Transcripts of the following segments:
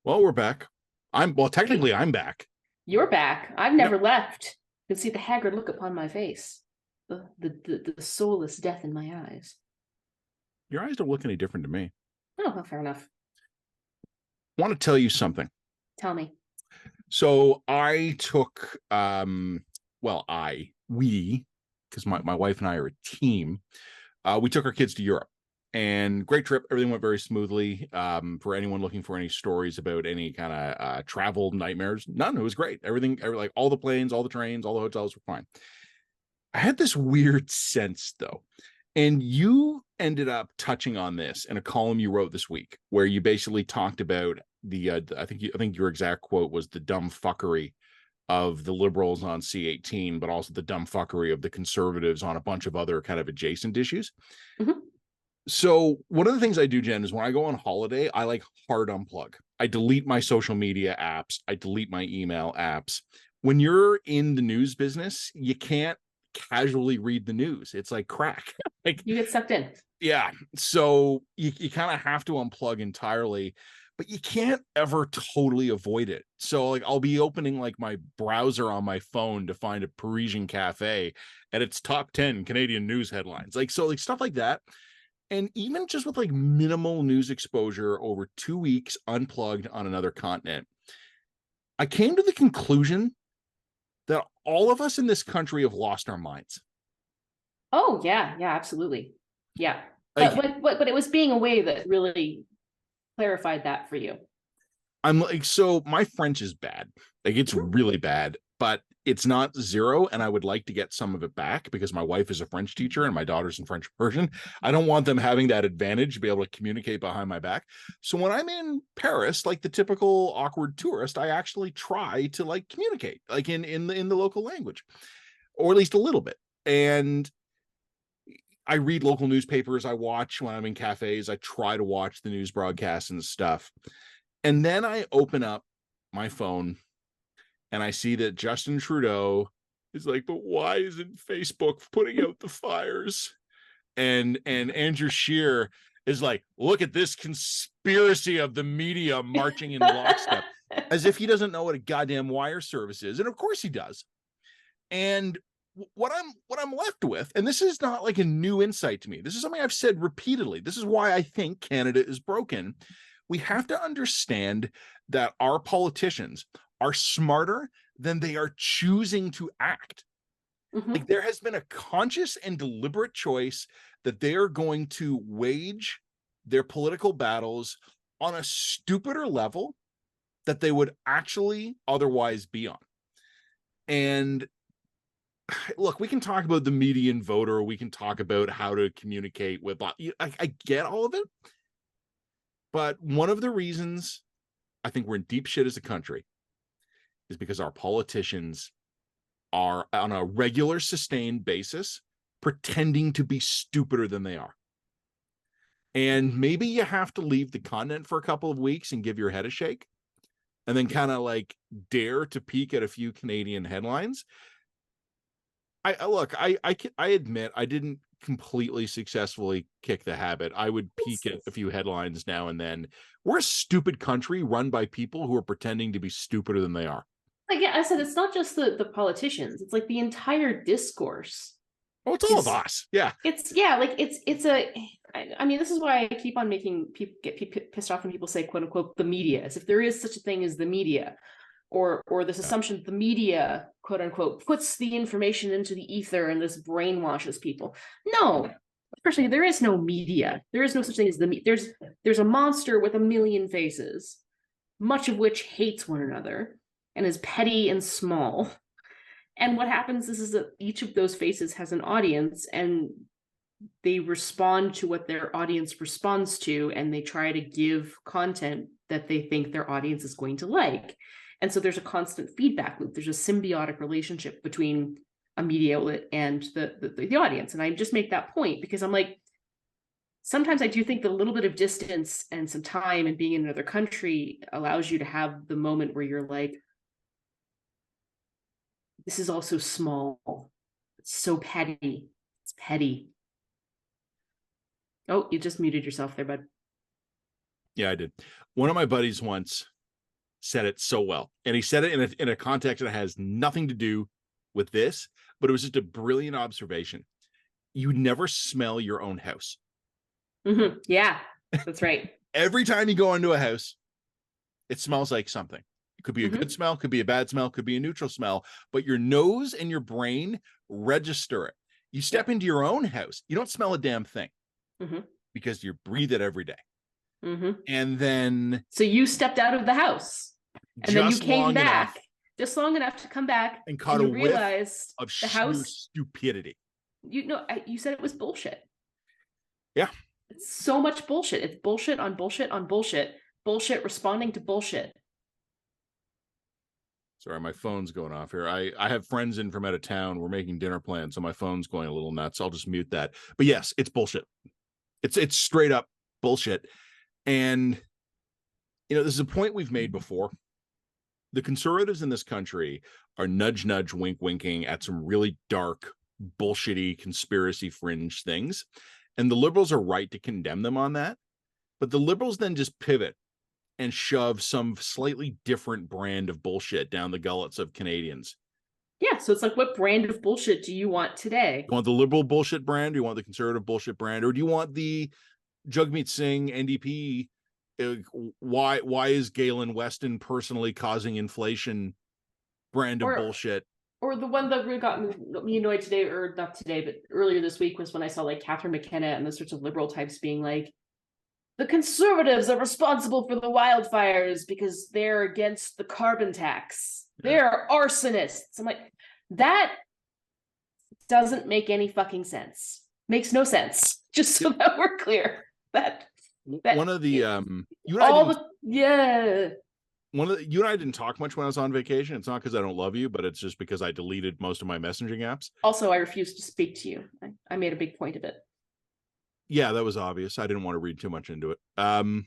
Well, we're back. Technically I'm back. You're back. I've Yep. never left. You can see the haggard look upon my face, the soulless death in my eyes. Your eyes don't look any different to me. Oh, well, fair enough. I want to tell you something. Tell me. So I took well, we, because my wife and I are a team, we took our kids to Europe. And great trip. Everything went very smoothly. For anyone looking for any stories about any kind of travel nightmares, none. It was great. Like all the planes, all the trains, all the hotels were fine. I had this weird sense though, and you ended up touching on this in a column you wrote this week, where you basically talked about I think your exact quote was the dumb fuckery of the liberals on C18, but also the dumb fuckery of the conservatives on a bunch of other kind of adjacent issues. Mhm. So one of the things I do, Jen, is when I go on holiday, I like hard unplug. I delete my social media apps. I delete my email apps. When you're in the news business, you can't casually read the news. It's like crack. Like, You get sucked in. yeah. So you kind of have to unplug entirely, but you can't ever totally avoid it. So like I'll be opening like my browser on my phone to find a Parisian cafe and it's top 10 Canadian news headlines. Like so like stuff like that. And even just with like minimal news exposure over 2 weeks unplugged on another continent, I came to the conclusion that all of us in this country have lost our minds. Oh, yeah, yeah, absolutely. Yeah. But Like but it was being away that really clarified that for you. I'm like, so my French is bad. Like it's Mhm. really bad, but it's not zero. And I would like to get some of it back because my wife is a French teacher and my daughter's in French immersion. I don't want them having that advantage to be able to communicate behind my back. So when I'm in Paris, like the typical awkward tourist, I actually try to like communicate like in the local language, or at least a little bit. And I read local newspapers. I watch when I'm in cafes. I try to watch the news broadcasts and stuff. And then I open up my phone and I see that Justin Trudeau is like, but why isn't Facebook putting out the fires? And Andrew Scheer is like, look at this conspiracy of the media marching in lockstep, as if he doesn't know what a goddamn wire service is. And of course he does. And what I'm left with, and this is not like a new insight to me. This is something I've said repeatedly. This is why I think Canada is broken. We have to understand that our politicians are smarter than they are choosing to act. Like Mhm. there has been a conscious and deliberate choice that they are going to wage their political battles on a stupider level that they would actually otherwise be on. And look, we can talk about the median voter. We can talk about how to communicate with. I get all of it, but one of the reasons I think we're in deep shit as a country is because our politicians are on a regular, sustained basis pretending to be stupider than they are. And maybe you have to leave the continent for a couple of weeks and give your head a shake, and then kind of like dare to peek at a few Canadian headlines. I admit I didn't completely successfully kick the habit. I would peek at a few headlines now and then. We're a stupid country run by people who are pretending to be stupider than they are. Like, yeah, I said it's not just the politicians. It's like the entire discourse Oh, it's all of is us. Yeah. it's yeah, like it's a I mean, this is why I keep on making people get pissed off when people say quote unquote the media, as if there is such a thing as the media, or this Yeah. assumption that the media quote unquote puts the information into the ether and this brainwashes people. No, especially there is no media. There is no such thing as the media. There's a monster with a million faces, much of which hates one another and is petty and small. And what happens is that each of those faces has an audience, and they respond to what their audience responds to, and they try to give content that they think their audience is going to like. And so there's a constant feedback loop. There's a symbiotic relationship between a media outlet and the audience. And I just make that point because I'm like, sometimes I do think that a little bit of distance and some time and being in another country allows you to have the moment where you're like, this is also small. It's so petty. It's petty. Oh, you just muted yourself there, bud. Yeah, I did. One of my buddies once said it so well. And he said it in a context that has nothing to do with this, but it was just a brilliant observation. You never smell your own house. Yeah, that's right. Every time you go into a house, it smells like something. It could be a good smell, could be a bad smell, could be a neutral smell, but your nose and your brain register it. You step into your own house, you don't smell a damn thing because you breathe it every day. And then so you stepped out of the house and then you came back just long enough to come back and caught and a whiff realized of the house stupidity. You know, you said it was bullshit. Yeah. It's so much bullshit. It's bullshit on bullshit on bullshit. Bullshit responding to bullshit. Sorry, my phone's going off here. I have friends in from out of town. We're making dinner plans, so my phone's going a little nuts. I'll just mute that. But yes, it's bullshit. It's straight up bullshit. And you know, this is a point we've made before. The conservatives in this country are nudge, nudge, wink, winking at some really dark, bullshitty conspiracy fringe things. And the liberals are right to condemn them on that. But the liberals then just pivot and shove some slightly different brand of bullshit down the gullets of Canadians. Yeah, so it's like, what brand of bullshit do you want today? You want the liberal bullshit brand? Do you want the conservative bullshit brand? Or do you want the Jagmeet Singh NDP? Why is Galen Weston personally causing inflation brand of bullshit? Or the one that really got me annoyed today, or not today, but earlier this week, was when I saw like Catherine McKenna and the sorts of liberal types being like, the conservatives are responsible for the wildfires because they're against the carbon tax. They're arsonists. I'm like, that doesn't make any fucking sense. Makes no sense. Just so that we're clear. That one of the you and I didn't talk much when I was on vacation. It's not because I don't love you, but it's just because I deleted most of my messaging apps. Also, I refused to speak to you. I made a big point of it. Yeah, that was obvious. I didn't want to read too much into it. One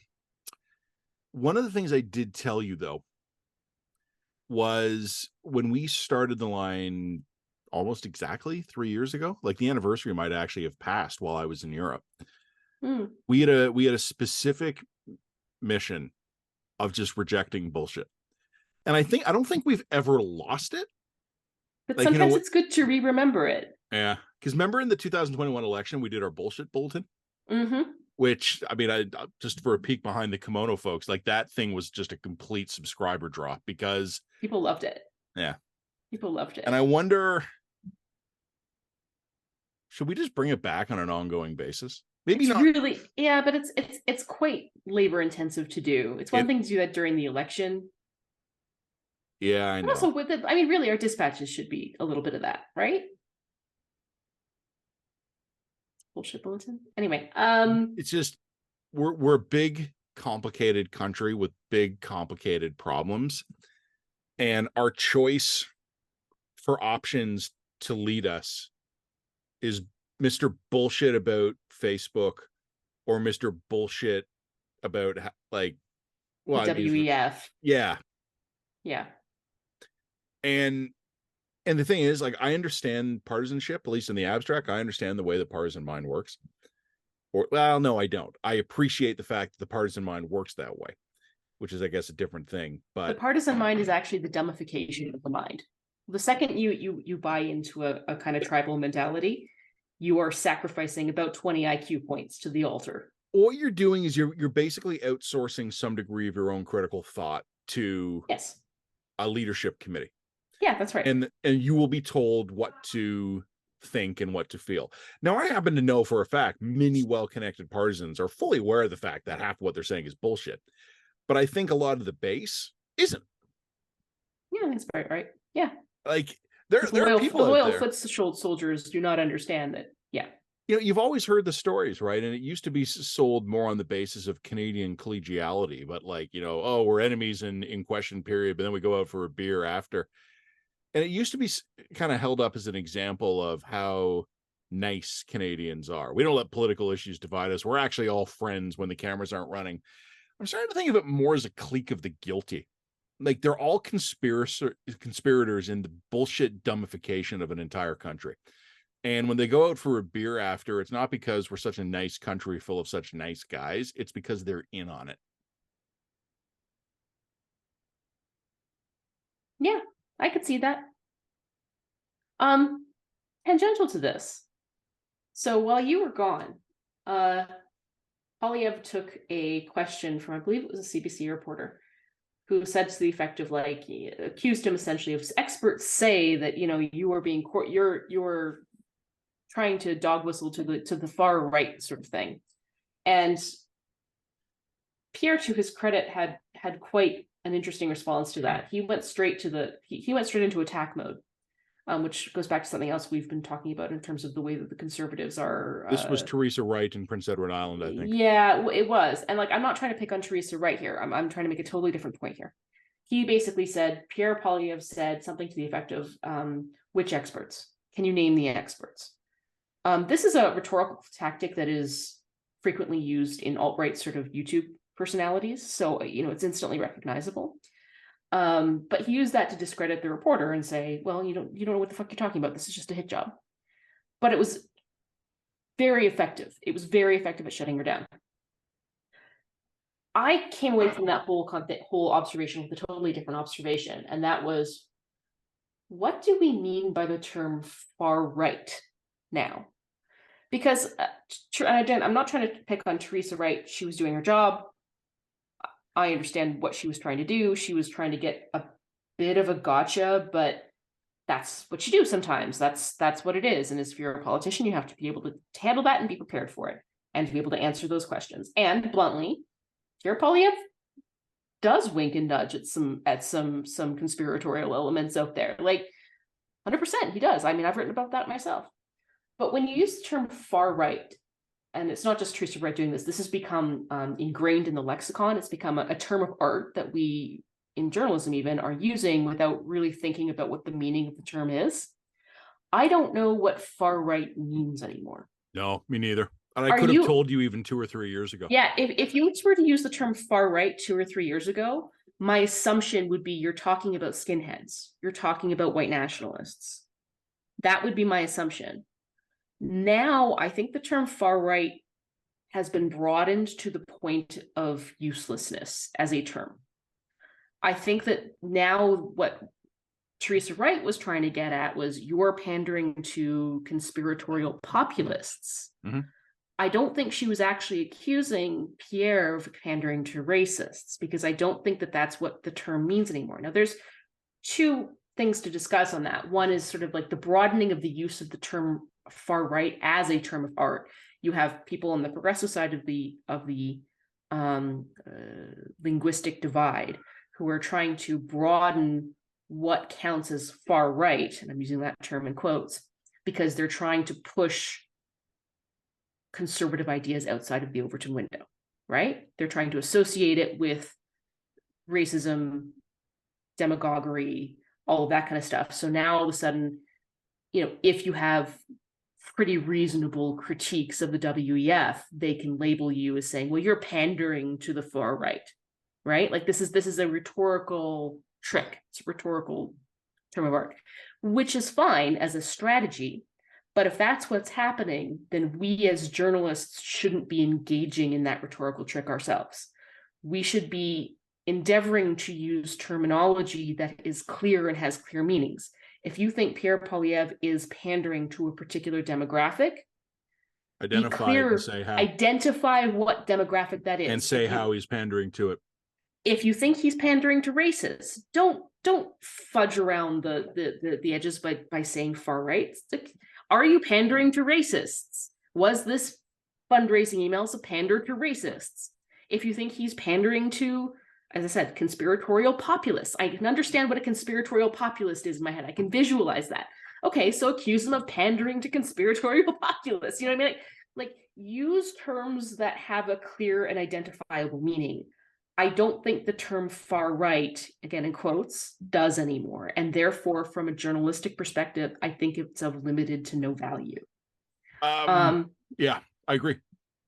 of the things I did tell you, though, was when we started the line almost exactly 3 years ago, like the anniversary might actually have passed while I was in Europe. We had a specific mission of just rejecting bullshit. And I don't think we've ever lost it. But like, sometimes it's good to remember it. Yeah. Because remember in the 2021 election, we did our bullshit bulletin? Which, I mean, I just for a peek behind the kimono folks, like that thing was just a complete subscriber drop because people loved it. Yeah. People loved it. And I wonder, should we just bring it back on an ongoing basis? Maybe not really, yeah, but it's quite labor intensive to do. It's one thing to do that during the election. Yeah, I know. Also, with it, I mean, really, our dispatches should be a little bit of that, right? Bullshit bulletin. Anyway, it's just we're a big, complicated country with big, complicated problems, and our choice for options to lead us is Mr. Bullshit about Facebook or Mr. Bullshit about like WEF. Yeah. And the thing is, like, I understand partisanship, at least in the abstract. I understand the way the partisan mind works. Or, well, no, I don't. I appreciate the fact that the partisan mind works that way, which is, I guess, a different thing. But the partisan mind is actually the dumbification of the mind. The second you buy into a kind of tribal mentality, you are sacrificing about 20 IQ points to the altar. What you're doing is you're basically outsourcing some degree of your own critical thought to a leadership committee. Yeah, that's right. And you will be told what to think and what to feel. Now, I happen to know for a fact many well-connected partisans are fully aware of the fact that half of what they're saying is bullshit. But I think a lot of the base isn't. Yeah, that's right. Yeah. Like there are people the loyal foot soldiers do not understand that. Yeah. You know, you've always heard the stories, right? And it used to be sold more on the basis of Canadian collegiality, but like, you know, oh, we're enemies in question period, but then we go out for a beer after. And it used to be kind of held up as an example of how nice Canadians are. We don't let political issues divide us. We're actually all friends when the cameras aren't running. I'm starting to think of it more as a clique of the guilty. Like they're all conspirators in the bullshit dumbification of an entire country. And when they go out for a beer after, it's not because we're such a nice country full of such nice guys. It's because they're in on it. Yeah, I could see that. Tangential to this. So while you were gone, Polyev took a question from, I believe it was a CBC reporter, who said to the effect of, like, accused him essentially of, experts say that, you know, you are being you're trying to dog whistle to the far right sort of thing. And Pierre, to his credit, had quite an interesting response to that. He went straight to he went straight into attack mode, which goes back to something else we've been talking about in terms of the way that the conservatives are. This was Teresa Wright in Prince Edward Island, I think. Yeah, it was. And like, I'm not trying to pick on Teresa Wright here. I'm trying to make a totally different point here. He basically said, Pierre Polyev said something to the effect of, which experts? Can you name the experts? This is a rhetorical tactic that is frequently used in alt-right sort of YouTube personalities. So, you know, it's instantly recognizable. But he used that to discredit the reporter and say, well, you don't know what the fuck you're talking about. This is just a hit job. But it was very effective. It was very effective at shutting her down. I came away from that whole observation with a totally different observation. And that was, what do we mean by the term far right now? Because, again, I'm not trying to pick on Teresa Wright. She was doing her job. I understand what she was trying to do. She was trying to get a bit of a gotcha, but that's what you do sometimes. That's what it is. And if you're a politician, you have to be able to handle that and be prepared for it and to be able to answer those questions. And bluntly, Pierre Polyev does wink and nudge at some conspiratorial elements out there. Like 100%, he does. I mean, I've written about that myself. But when you use the term far right, and it's not just Teresa Wright doing this, this has become ingrained in the lexicon. It's become a term of art that we, in journalism even, are using without really thinking about what the meaning of the term is. I don't know what far right means anymore. No, me neither. And I could have told you even 2 or 3 years ago. Yeah, if you were to use the term far right 2 or 3 years ago, my assumption would be you're talking about skinheads. You're talking about white nationalists. That would be my assumption. Now, I think the term far right has been broadened to the point of uselessness as a term. I think that now what Teresa Wright was trying to get at was, you're pandering to conspiratorial populists. Mm-hmm. I don't think she was actually accusing Pierre of pandering to racists, because I don't think that that's what the term means anymore. Now, there's 2 things to discuss on that. One is sort of like the broadening of the use of the term far right as a term of art. You have people on the progressive side of the linguistic divide who are trying to broaden what counts as far right, and I'm using that term in quotes, because they're trying to push conservative ideas outside of the Overton window, right? They're trying to associate it with racism, demagoguery, all of that kind of stuff. So now all of a sudden, you know, if you have pretty reasonable critiques of the WEF, they can label you as saying, well, you're pandering to the far right, right? Like this is a rhetorical trick. It's a rhetorical term of art, which is fine as a strategy. But if that's what's happening, then we as journalists shouldn't be engaging in that rhetorical trick ourselves. We should be endeavoring to use terminology that is clear and has clear meanings. If you think Pierre Polyev is pandering to a particular demographic, identify it and say how. Identify what demographic that is. And say how he's pandering to it. If you think he's pandering to racists, don't fudge around the edges by saying far right. Like, are you pandering to racists? Was this fundraising emails a pander to racists? If you think he's pandering to, as I said, conspiratorial populists, I can understand what a conspiratorial populist is in my head. I can visualize that. Okay, so accuse them of pandering to conspiratorial populists. You know what I mean? Like use terms that have a clear and identifiable meaning. I don't think the term far right, again in quotes, does anymore. And therefore, from a journalistic perspective, I think it's of limited to no value. Yeah, I agree.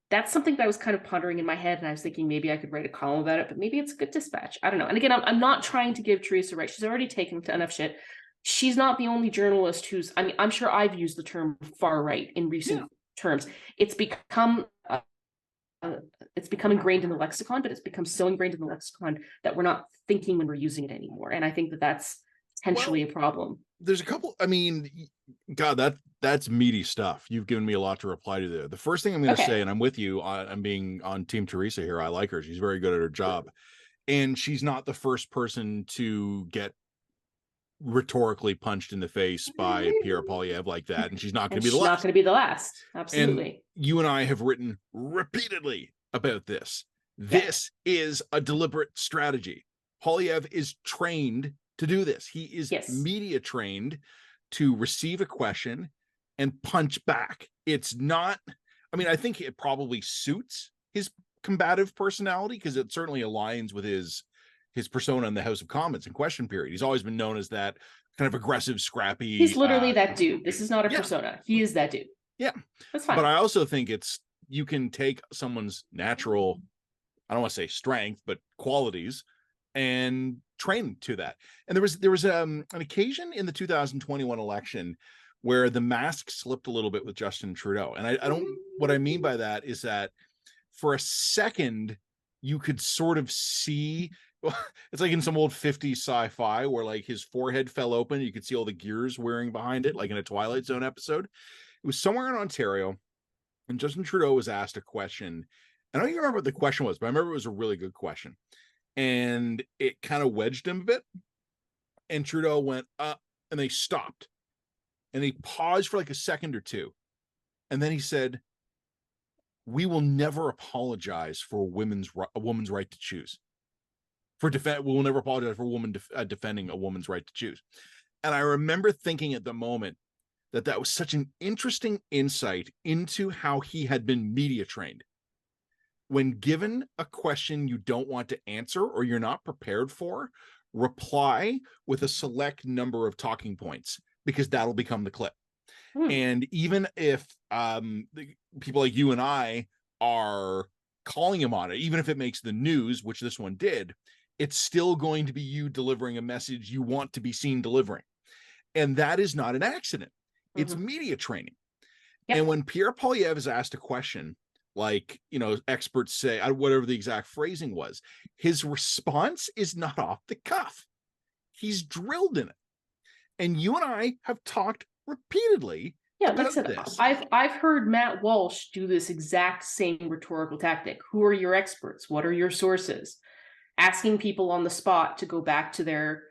That's something that I was kind of pondering in my head, and I was thinking maybe I could write a column about it, but maybe it's a good dispatch. I don't know. And again, I'm not trying to give Teresa Wright. She's already taken enough shit. She's not the only journalist who's, I mean, I'm sure I've used the term far right in recent terms. It's become ingrained in the lexicon, but it's become so ingrained in the lexicon that we're not thinking when we're using it anymore. And I think that that's potentially a problem. There's a couple. I mean, God, that's meaty stuff. You've given me a lot to reply to there. The first thing I'm going to say, and I'm with you, I'm being on Team Teresa here. I like her. She's very good at her job, and she's not the first person to get rhetorically punched in the face by Pierre Poilievre like that, and she's not going to be the last. Not going to be the last. Absolutely. And you and I have written repeatedly about this. This is a deliberate strategy. Poilievre is trained to do this. He is media trained to receive a question and punch back. It's not, I mean, I think it probably suits his combative personality because it certainly aligns with his persona in the House of Commons and question period. He's always been known as that kind of aggressive, scrappy. He's literally that dude. This is not a persona. He is that dude. Yeah. That's fine. But I also think you can take someone's natural, I don't want to say strength, but qualities and train to that. And there was an occasion in the 2021 election where the mask slipped a little bit with Justin Trudeau. And I don't, what I mean by that is that for a second, you could sort of see, it's like in some old 50s sci-fi where like his forehead fell open. You could see all the gears whirring behind it, like in a Twilight Zone episode. It was somewhere in Ontario, and Justin Trudeau was asked a question. I don't even remember what the question was, but I remember it was a really good question. And it kind of wedged him a bit. And Trudeau went up, and they stopped. And he paused for like a second or two. And then he said, "We will never apologize for a woman's right to choose. We will never apologize for a woman defending a woman's right to choose." And I remember thinking at the moment that was such an interesting insight into how he had been media trained. When given a question you don't want to answer or you're not prepared for, reply with a select number of talking points, because that'll become the clip. And even if people like you and I are calling him on it, even if it makes the news, which this one did, it's still going to be you delivering a message you want to be seen delivering. And that is not an accident. It's media training. And when Pierre Poilievre is asked a question, like, you know, experts say, whatever the exact phrasing was, his response is not off the cuff. He's drilled in it. And you and I have talked repeatedly about this. I've heard Matt Walsh do this exact same rhetorical tactic. Who are your experts? What are your sources? Asking people on the spot to go back to their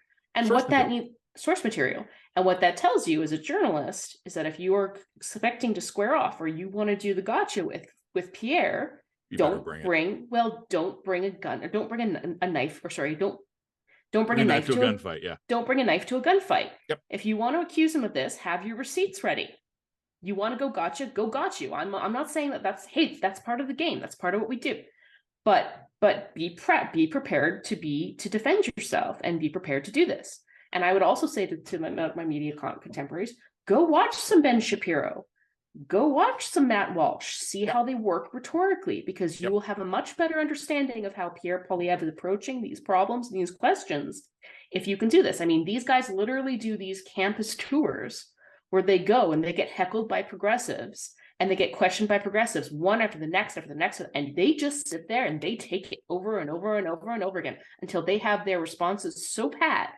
source material. And what that tells you as a journalist is that if you are expecting to square off or you want to do the gotcha with Pierre, don't bring a gun, or don't bring a knife, or sorry, don't bring a knife to a gunfight. Yeah. Don't bring a knife to a gunfight. Yep. If you want to accuse him of this, have your receipts ready. You want to go gotcha. I'm not saying that's hate. That's part of the game. That's part of what we do. But be prepared to defend yourself and be prepared to do this. And I would also say to my media contemporaries, go watch some Ben Shapiro, go watch some Matt Walsh, see how they work rhetorically, because you will have a much better understanding of how Pierre Poilievre is approaching these problems and these questions if you can do this. I mean, these guys literally do these campus tours where they go and they get heckled by progressives and they get questioned by progressives one after the next, and they just sit there and they take it over and over and over and over again until they have their responses so pat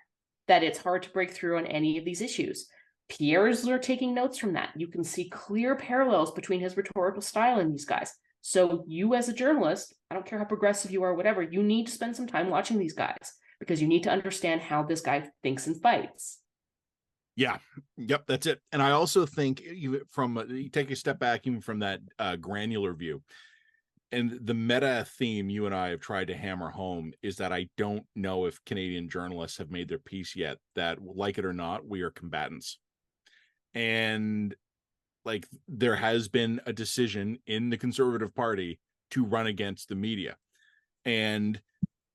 that it's hard to break through on any of these issues. Pierre's are taking notes from that. You can see clear parallels between his rhetorical style and these guys. So you as a journalist, I don't care how progressive you are, whatever, you need to spend some time watching these guys because you need to understand how this guy thinks and fights. Yeah. Yep. That's it. And I also think you take a step back, even from that granular view, and the meta theme you and I have tried to hammer home is that I don't know if Canadian journalists have made their peace yet, that, like it or not, we are combatants. And like, there has been a decision in the Conservative Party to run against the media. And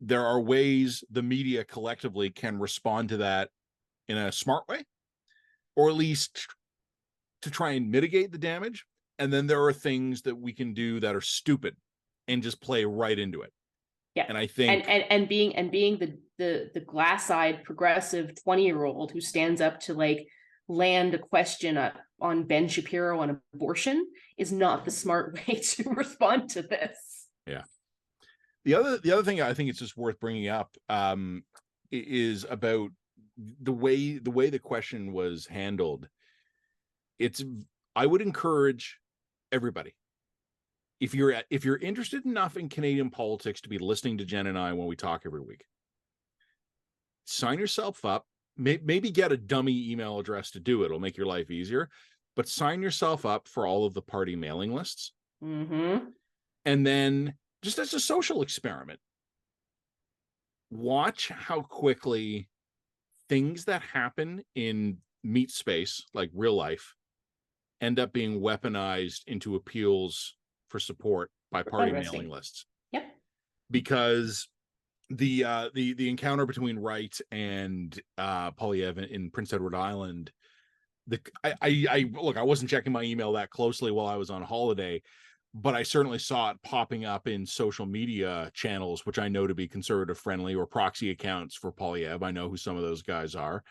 there are ways the media collectively can respond to that in a smart way, or at least to try and mitigate the damage. And then there are things that we can do that are stupid and just play right into it. Yeah. And I think and being the glass-eyed progressive 20-year-old who stands up to like land a question on Ben Shapiro on abortion is not the smart way to respond to this. Yeah. The other thing I think it's just worth bringing up is about the way the question was handled, I would encourage everybody, if you're interested enough in Canadian politics to be listening to Jen and I when we talk every week, sign yourself up. Maybe get a dummy email address to do it. It'll make your life easier. But sign yourself up for all of the party mailing lists. Mm-hmm. And then, just as a social experiment, watch how quickly things that happen in meat space, like real life, end up being weaponized into appeals for support by party mailing lists. Yep. Because the encounter between Wright and Poilievre in Prince Edward Island, I look, I wasn't checking my email that closely while I was on holiday, but I certainly saw it popping up in social media channels, which I know to be conservative friendly, or proxy accounts for Poilievre. I know who some of those guys are.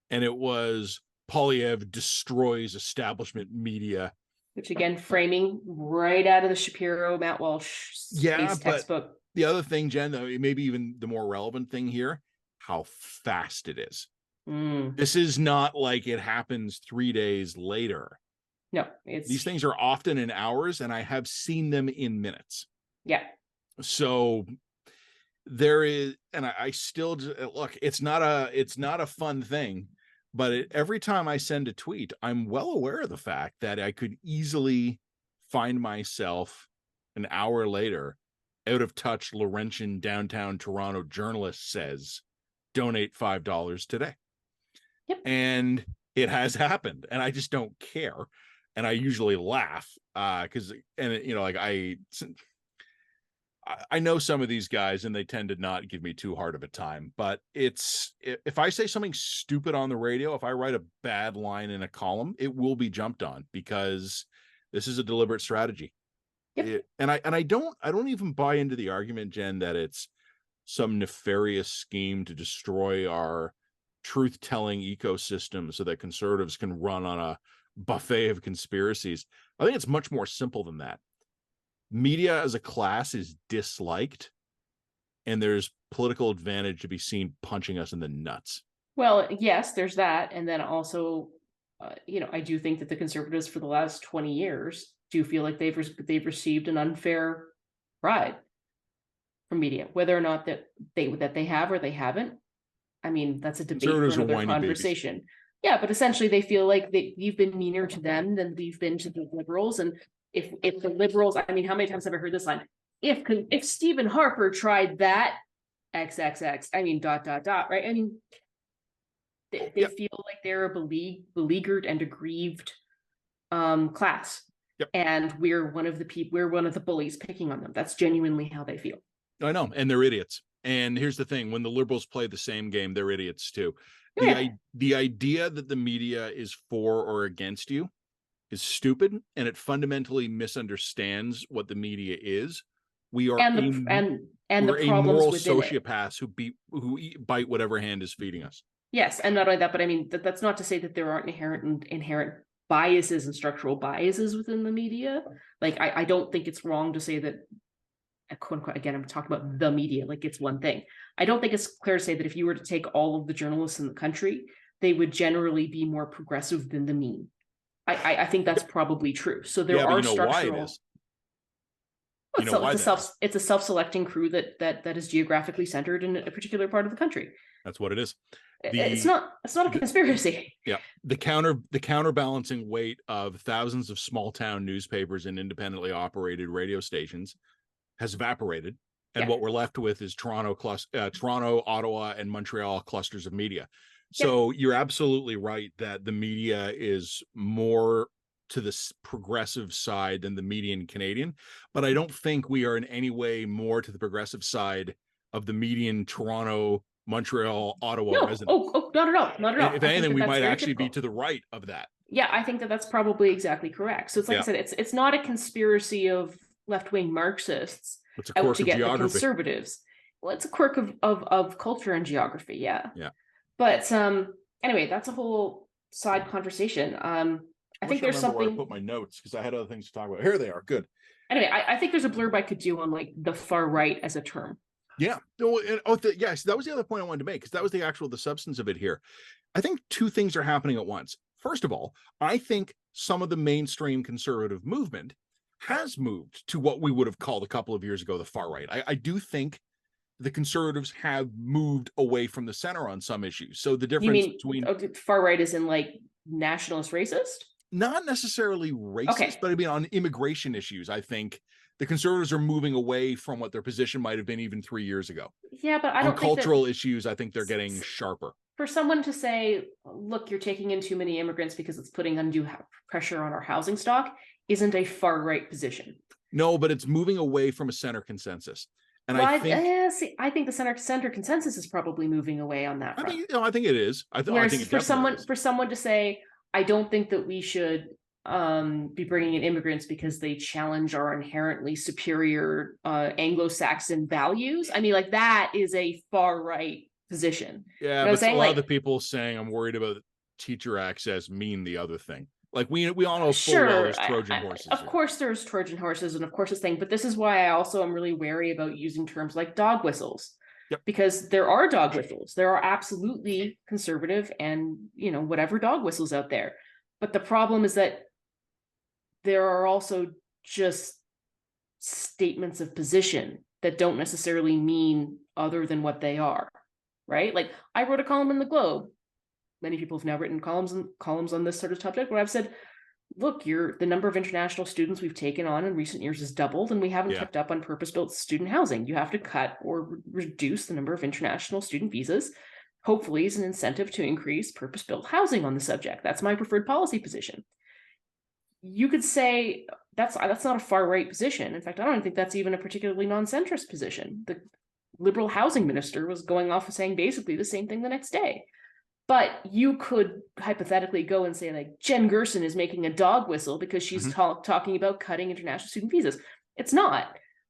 And it was Poilievre destroys establishment media. Which again, framing right out of the Shapiro, Matt Walsh textbook. The other thing, Jen, though, maybe even the more relevant thing here, how fast it is. This is not like it happens 3 days later. No, these things are often in hours, and I have seen them in minutes. Yeah. So there is, and I still look, it's not a fun thing, but every time I send a tweet, I'm well aware of the fact that I could easily find myself an hour later, out of touch Laurentian downtown Toronto journalist says, donate $5 today. Yep. And it has happened, and I just don't care. And I usually laugh because, like I know some of these guys, and they tend to not give me too hard of a time. But if I say something stupid on the radio, if I write a bad line in a column, it will be jumped on, because this is a deliberate strategy. Yep. I don't even buy into the argument, Jen, that it's some nefarious scheme to destroy our truth-telling ecosystem so that conservatives can run on a buffet of conspiracies. I think it's much more simple than that. Media as a class is disliked, and there's political advantage to be seen punching us in the nuts. Well, yes, there's that. And then also, I do think that the conservatives for the last 20 years do feel like they've received an unfair ride from media, whether or not that they have or they haven't. I mean, that's a debate for another conversation. Babies. Yeah, but essentially they feel like you've been meaner to them than we've been to the liberals. And if the liberals, I mean, how many times have I heard this line? If Stephen Harper tried that XXX, I mean, ... right? I mean, they yep. feel like they're a beleaguered and aggrieved class. Yep. And we're one of the bullies picking on them. That's genuinely how they feel. I know, and they're idiots. And here's the thing: when the liberals play the same game, they're idiots too. Yeah. The idea that the media is for or against you is stupid, and it fundamentally misunderstands what the media is. We are the we're moral sociopaths who bite whatever hand is feeding us. Yes, and not only that, but I mean that's not to say that there aren't inherent biases and structural biases within the media. Like I don't think it's wrong to say that. Quote unquote, again, I'm talking about the media like it's one thing. I don't think it's clear to say that if you were to take all of the journalists in the country, they would generally be more progressive than the mean. I think that's probably true. So there are structural. Why it is. It's a self-selecting crew that is geographically centered in a particular part of the country. That's what it is. It's not a conspiracy. Yeah. The counterbalancing weight of thousands of small town newspapers and independently operated radio stations has evaporated, and what we're left with is Toronto, Ottawa, and Montreal clusters of media. So you're absolutely right that the media is more to the progressive side than the median Canadian, but I don't think we are in any way more to the progressive side of the median Toronto, Montreal, Ottawa resident. Oh, not at all, not at all. If anything, we might actually be to the right of that. Yeah, I think that's probably exactly correct. So it's like I said, it's not a conspiracy of left-wing Marxists out to get the conservatives. Well, it's a quirk of culture and geography, yeah. But anyway, that's a whole side conversation. I think there's something. Where I put my notes because I had other things to talk about. Here they are. Good. Anyway, I think there's a blurb I could do on like the far right as a term. Yeah. No, yes, that was the other point I wanted to make, because that was the substance of it here. I think two things are happening at once. First of all, I think some of the mainstream conservative movement has moved to what we would have called a couple of years ago the far right. I do think the conservatives have moved away from the center on some issues. So the You difference mean between far right is in like nationalist racist? not necessarily racist, Okay. but I mean on immigration issues, I think the conservatives are moving away from what their position might have been even 3 years ago. Yeah, but I On don't think that cultural issues, I think they're getting sharper. for someone to say, look, you're taking in too many immigrants because it's putting undue pressure on our housing stock isn't a far right position. No, but it's moving away from a center consensus. And Well, I think I think the center consensus is probably moving away on that front. I think it is. I think for someone to say, I don't think that we should be bringing in immigrants because they challenge our inherently superior Anglo-Saxon values. I mean, like that is a far right position. Yeah, but a lot of the people saying I'm worried about teacher access mean the other thing. Like we all know full well there's Trojan horses. Of course there's Trojan horses, and of course this thing, but this is why I also am really wary about using terms like dog whistles. Yep. Because there are dog whistles. There are absolutely conservative and, whatever dog whistles out there. But the problem is that there are also just statements of position that don't necessarily mean other than what they are, right? Like I wrote a column in the Globe. Many people have now written columns on this sort of subject where I've said, look, the number of international students we've taken on in recent years has doubled, and we haven't kept up on purpose-built student housing. You have to cut or reduce the number of international student visas, hopefully as an incentive to increase purpose-built housing on the subject. That's my preferred policy position. You could say that's not a far-right position. In fact, I don't think that's even a particularly non-centrist position. The Liberal housing minister was going off and saying basically the same thing the next day. But you could hypothetically go and say, like, Jen Gerson is making a dog whistle because she's talking about cutting international student visas. It's not.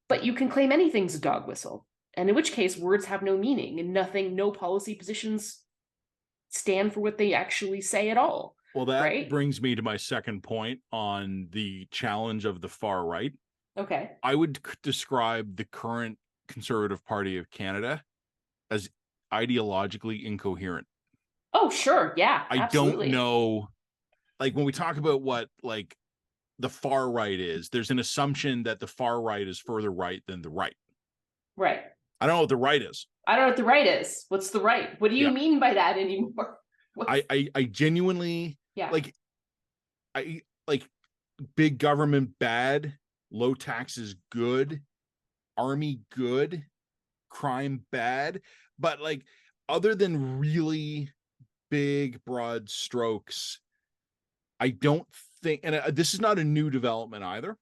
But you can claim anything's a dog whistle. And in which case, words have no meaning and no policy positions stand for what they actually say at all. Well, that brings me to my second point on the challenge of the far right. Okay. I would describe the current Conservative Party of Canada as ideologically incoherent. Oh, sure. Yeah. Absolutely. I don't know. Like when we talk about what like the far right is, there's an assumption that the far right is further right than the right. Right. I don't know what the right is. I don't know what the right is. What's the right? What do you mean by that anymore? I genuinely I like big government bad, low taxes good, army good, crime bad. But like other than really big broad strokes, I don't think, and this is not a new development either,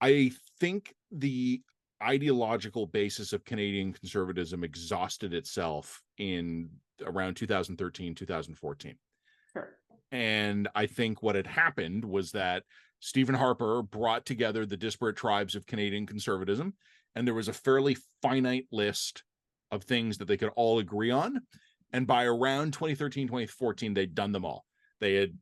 I think the ideological basis of Canadian conservatism exhausted itself in around 2013 2014. Sure. And I think what had happened was that Stephen Harper brought together the disparate tribes of Canadian conservatism, and there was a fairly finite list of things that they could all agree on. And by around 2013, 2014, they'd done them all. They had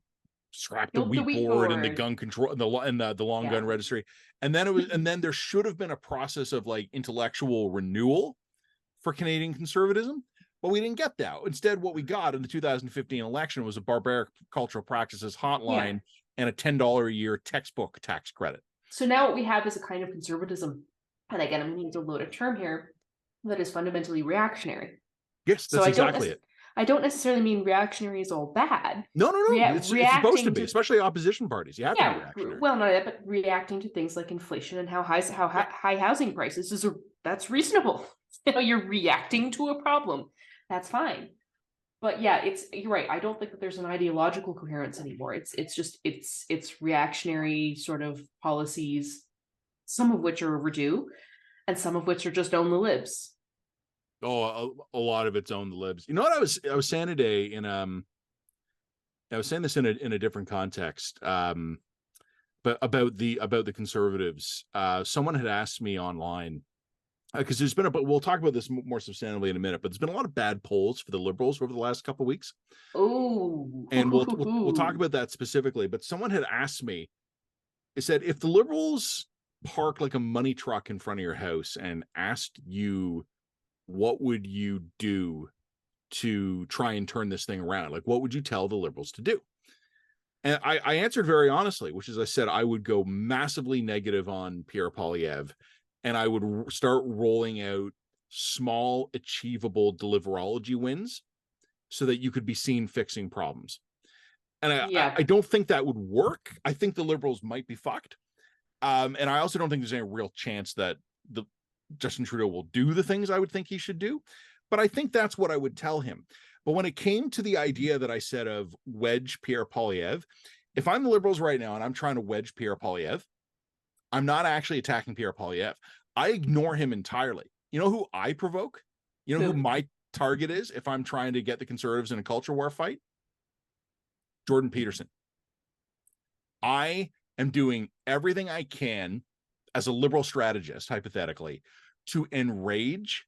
scrapped the wheat board and the gun control and the long gun registry. And then there should have been a process of like intellectual renewal for Canadian conservatism, but we didn't get that. Instead, what we got in the 2015 election was a barbaric cultural practices hotline and a $10 a year textbook tax credit. So now what we have is a kind of conservatism, and again, I'm going to use a loaded term here, that is fundamentally reactionary. Yes, that's exactly it. I don't necessarily mean reactionary is all bad. No. It's supposed to be, especially opposition parties. You have to be reactionary. Well, no, but reacting to things like inflation and how high housing prices that's reasonable. You're reacting to a problem. That's fine. But yeah, you're right. I don't think that there's an ideological coherence anymore. It's reactionary sort of policies, some of which are overdue, and some of which are just own the libs. Oh, a lot of it's own the libs. You know what I was saying today I was saying this in a different context, but about the conservatives. Someone had asked me online, because there's been we'll talk about this more substantively in a minute, but there's been a lot of bad polls for the Liberals over the last couple of weeks. Oh, and we'll talk about that specifically. But someone had asked me, it said, if the Liberals park like a money truck in front of your house and asked you what would you do to try and turn this thing around? Like, what would you tell the Liberals to do? And I answered very honestly, which is I said I would go massively negative on Pierre Poilievre, and I would start rolling out small, achievable deliverology wins so that you could be seen fixing problems. And I don't think that would work. I think the Liberals might be fucked. And I also don't think there's any real chance that the Justin Trudeau will do the things I would think he should do. But I think that's what I would tell him. But when it came to the idea that I said of wedge Pierre Poilievre, if I'm the Liberals right now and I'm trying to wedge Pierre Poilievre, I'm not actually attacking Pierre Poilievre. I ignore him entirely. You know who I provoke? You know who my target is if I'm trying to get the Conservatives in a culture war fight? Jordan Peterson. I am doing everything I can as a Liberal strategist, hypothetically, to enrage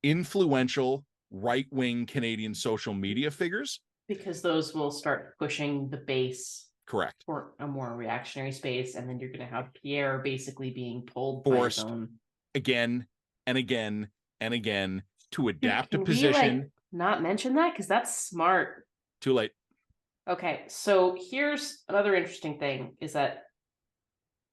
influential right-wing Canadian social media figures. Because those will start pushing the base. Correct. For a more reactionary space, and then you're going to have Pierre basically being pulled forced by his own again and again and again to adapt Can a position. We, like, not mention that because that's smart. Too late. Okay, so here's another interesting thing: is that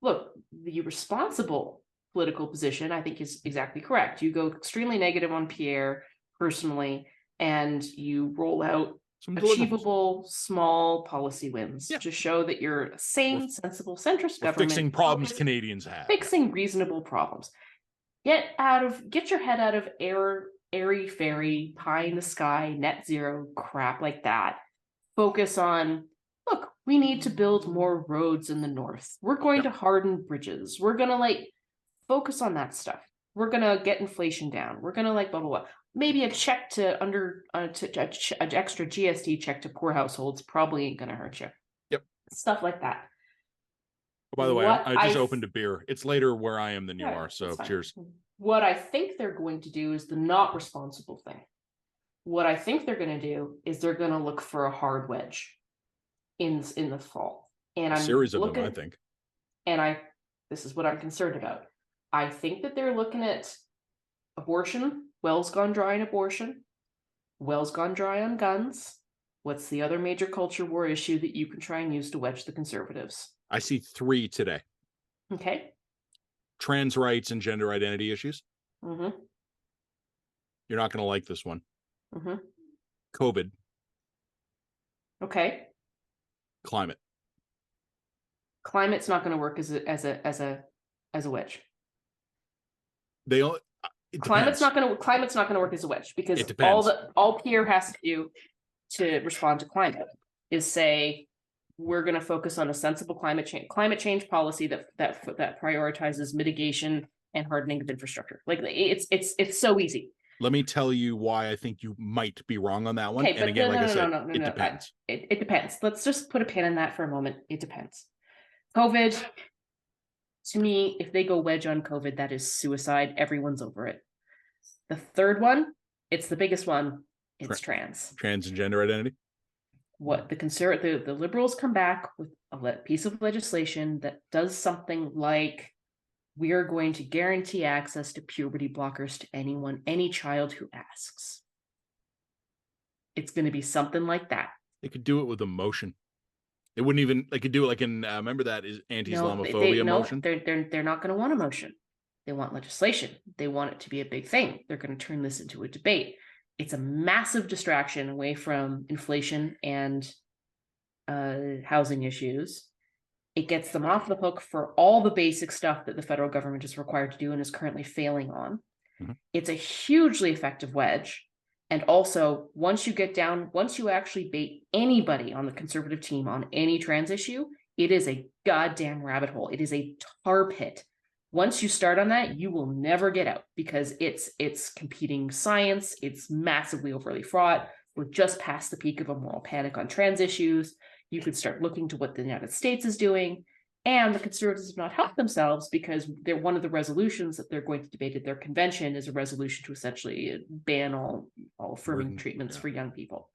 look, the responsible political position, I think, is exactly correct. You go extremely negative on Pierre personally, and you roll out achievable small policy wins to show that you're a sane, sensible, centrist government. Fixing problems Canadians have. Fixing reasonable problems. Get your head out of airy fairy, pie in the sky, net zero crap like that. Focus on, look, we need to build more roads in the north. We're going to harden bridges. We're going to focus on that stuff. We're going to get inflation down. We're going to blah, blah, blah. Maybe a check to an extra GST check to poor households probably ain't going to hurt you. Yep. Stuff like that. Oh, by the way, I just opened a beer. It's later where I am than you are. So cheers. What I think they're going to do is the not responsible thing. What I think they're going to do is they're going to look for a hard wedge in the fall. And a series of them, I think. And this is what I'm concerned about. I think that they're looking at abortion. Wells gone dry on abortion. Wells gone dry on guns. What's the other major culture war issue that you can try and use to wedge the Conservatives? I see 3 today. Okay. Trans rights and gender identity issues. Mm-hmm. You're not going to like this one. Mm-hmm. COVID. Okay. Climate. Climate's not going to work as a wedge. Climate's not going to work as a wedge because all Pierre has to do to respond to climate is say we're going to focus on a sensible climate change policy that prioritizes mitigation and hardening of infrastructure. It's so easy. Let me tell you why I think you might be wrong on that one. Okay, and again, it depends. It depends. Let's just put a pin in that for a moment. It depends. COVID, to me, if they go wedge on COVID, that is suicide. Everyone's over it. The third one, it's the biggest one. It's trans and gender identity. What the Liberals come back with a piece of legislation that does something like, we are going to guarantee access to puberty blockers to any child who asks. It's going to be something like that. They could do it with emotion. They wouldn't even, they could do it like in, remember that is anti-Islamophobia motion? They're not going to want emotion. They want legislation. They want it to be a big thing. They're going to turn this into a debate. It's a massive distraction away from inflation and housing issues. It gets them off the hook for all the basic stuff that the federal government is required to do and is currently failing on. Mm-hmm. It's a hugely effective wedge. And also, once you actually bait anybody on the Conservative team on any trans issue, it is a goddamn rabbit hole. It is a tar pit. Once you start on that, you will never get out because it's competing science. It's massively overly fraught. We're just past the peak of a moral panic on trans issues. You could start looking to what the United States is doing. And the Conservatives have not helped themselves because they're one of the resolutions that they're going to debate at their convention is a resolution to essentially ban all affirming treatments for young people.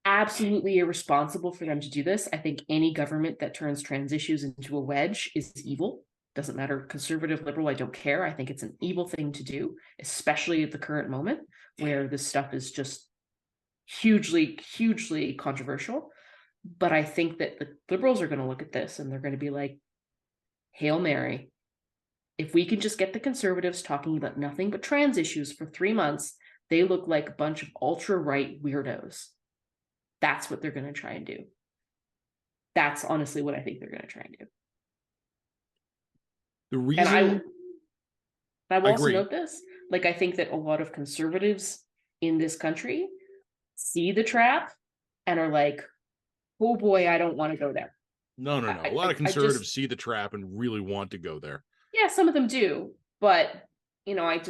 Absolutely irresponsible for them to do this. I think any government that turns trans issues into a wedge is evil. Doesn't matter, conservative, liberal, I don't care. I think it's an evil thing to do, especially at the current moment where this stuff is just hugely, hugely controversial. But I think that the liberals are going to look at this and they're going to be like, Hail Mary. If we can just get the conservatives talking about nothing but trans issues for 3 months, they look like a bunch of ultra-right weirdos. That's what they're going to try and do. That's honestly what I think they're going to try and do. The reason And I will also agree. note this, like, I think that a lot of conservatives in this country see the trap and are like, oh boy, I don't want to go there. No. A lot of conservatives see the trap and really want to go there. Yeah, some of them do, but I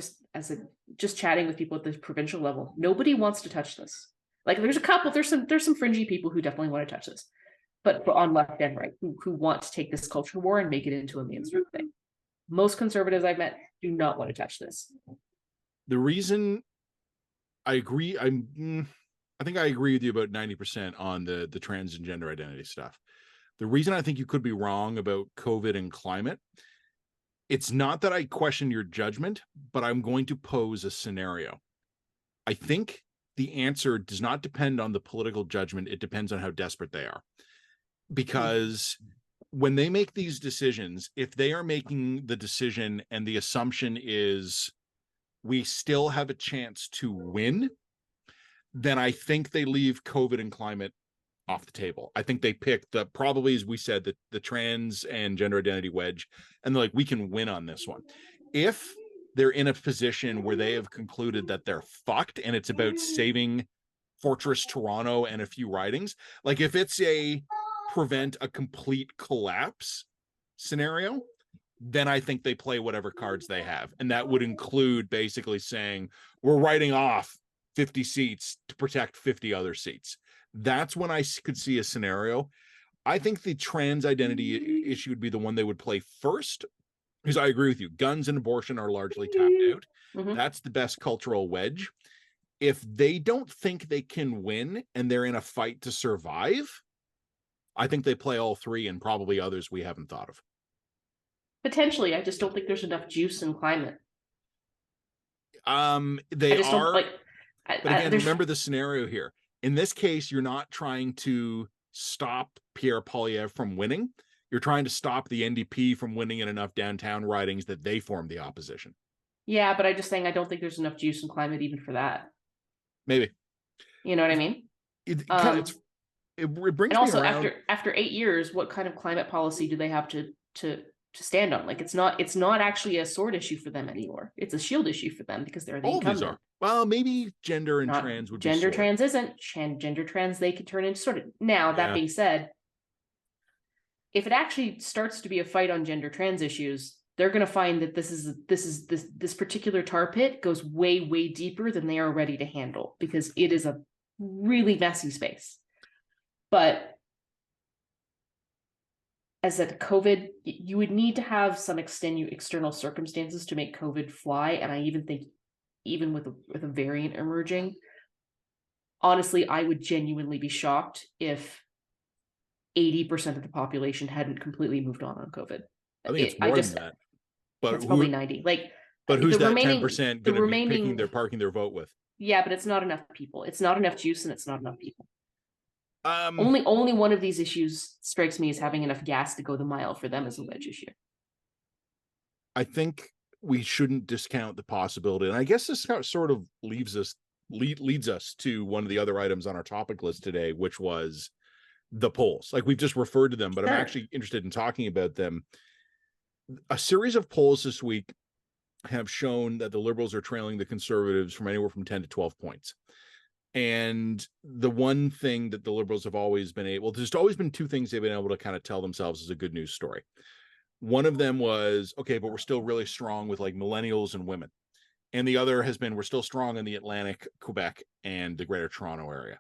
just chatting with people at the provincial level, nobody wants to touch this. Like, there's some fringy people who definitely want to touch this, but on left and right who want to take this culture war and make it into a mainstream thing. Most conservatives I've met do not want to touch this. The reason I agree, I think I agree with you about 90% on the trans and gender identity stuff. The reason I think you could be wrong about COVID and climate, it's not that I question your judgment, but I'm going to pose a scenario. I think the answer does not depend on the political judgment. It depends on how desperate they are. Because when they make these decisions, if they are making the decision and the assumption is we still have a chance to win, then I think they leave COVID and climate off the table. I think they pick probably, as we said, the trans and gender identity wedge, and they're like, we can win on this one. If they're in a position where they have concluded that they're fucked and it's about saving Fortress Toronto and a few ridings, like if it's a prevent a complete collapse scenario, then I think they play whatever cards they have. And that would include basically saying, we're writing off 50 seats to protect 50 other seats. That's when I could see a scenario. I think the trans identity issue would be the one they would play first, because I agree with you. Guns and abortion are largely tapped out. Mm-hmm. That's the best cultural wedge. If they don't think they can win and they're in a fight to survive, I think they play all three and probably others we haven't thought of. Potentially. I just don't think there's enough juice in climate. They are. But again, remember the scenario here. In this case, you're not trying to stop Pierre Poilievre from winning. You're trying to stop the NDP from winning in enough downtown ridings that they form the opposition. Yeah, but I'm just saying I don't think there's enough juice in climate even for that. Maybe. You know what I mean? It brings and also me around. After 8 years, what kind of climate policy do they have to stand on? Like, it's not actually a sword issue for them anymore. It's a shield issue for them because they're the incumbent. Well, maybe gender and trans would be gender trans isn't. Gender trans, they could turn into sort of. Now, that being said, if it actually starts to be a fight on gender trans issues, they're going to find that this particular tar pit goes way, way deeper than they are ready to handle, because it is a really messy space. But as that COVID, you would need to have some external circumstances to make COVID fly. And I even think, even with a variant emerging, honestly, I would genuinely be shocked if 80% of the population hadn't completely moved on COVID. I think it's more than that. But it's probably 90. But who's that 10% going to be picking parking their vote with? Yeah, but it's not enough people. It's not enough juice, and it's not enough people. Only one of these issues strikes me as having enough gas to go the mile for them as a wedge issue. I think we shouldn't discount the possibility, and I guess this sort of leads us to one of the other items on our topic list today, which was the polls. Like, we've just referred to them, but sure. I'm actually interested in talking about them. A series of polls this week have shown that the Liberals are trailing the Conservatives from anywhere from 10 to 12 points. And the one thing that the Liberals have always been able, there's always been two things they've been able to kind of tell themselves as a good news story. One of them was, okay, but we're still really strong with like millennials and women. And the other has been, we're still strong in the Atlantic, Quebec, and the Greater Toronto area.